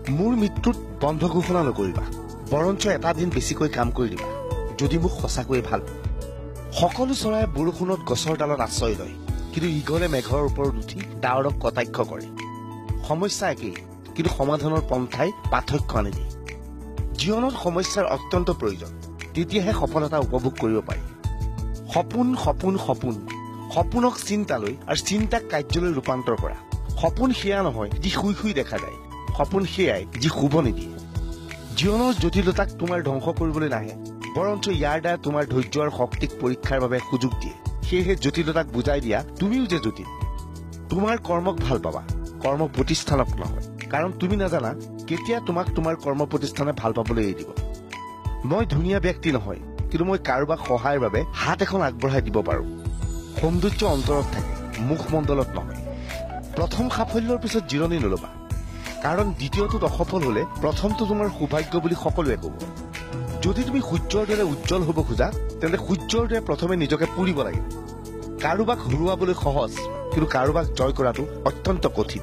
মোৰ মৃত্যুত বন্ধ ঘোষণা নকৰিবা, বৰঞ্চ এটা দিন বেছিকৈ কাম কৰি দিবা যদি মোক সঁচাকৈয়ে ভাল। সকলো চৰাই বৰষুণত গছৰ ডালত আশ্ৰয় লয়, কিন্তু ইগলে মেঘৰ ওপৰত উঠি ডাৱৰক কটাক্ষ কৰে। সমস্যা একেই, কিন্তু সমাধানৰ পন্থাই পাৰ্থক্য আনি দিয়ে। জীৱনত সমস্যাৰ অত্যন্ত প্ৰয়োজন, তেতিয়াহে সফলতা উপভোগ কৰিব পাৰি। সপোন সপোন সপোন, সপোনক চিন্তালৈ আৰু চিন্তাক কাৰ্যলৈ ৰূপান্তৰ কৰা। সপোন সেয়া নহয় যি শুই শুই দেখা যায়, সপোন সেয়াই যি শুব নিদিয়ে। জীৱনৰ জটিলতাক তোমাৰ ধ্বংস কৰিবলৈ নাহে, বৰঞ্চ ইয়াৰ দ্বাৰা তোমাৰ ধৈৰ্য আৰু শক্তিক পৰীক্ষাৰ বাবে সুযোগ দিয়ে। সেয়েহে জটিলতাক বুজাই দিয়া তুমিও যে জটিল। তোমাৰ কৰ্মক ভাল পাবা, কৰ্ম প্ৰতিষ্ঠানক নহয়, কাৰণ তুমি নাজানা কেতিয়া তোমাক তোমাৰ কৰ্ম প্ৰতিষ্ঠানে ভাল পাবলৈ এৰি দিব। মই ধুনীয়া ব্যক্তি নহয়, কিন্তু মই কাৰোবাক সহায়ৰ বাবে হাত এখন আগবঢ়াই দিব পাৰোঁ। সৌন্দৰ্য অন্তৰত থাকে, মুখমণ্ডলত নহয়। প্ৰথম সাফল্যৰ পিছত জিৰণি নলবা, কাৰণ দ্বিতীয়টোত অসফল হলে প্ৰথমটো তোমাৰ সৌভাগ্য বুলি সকলোৱে কব। যদি তুমি সূৰ্যৰ দৰে উজ্জ্বল হব খোজা, তেন্তে সূৰ্যৰ দৰে প্ৰথমে নিজকে পুৰিব লাগে। কাৰোবাক হৰুৱাবলৈ সহজ, কিন্তু কাৰোবাক জয় কৰাটো অত্যন্ত কঠিন।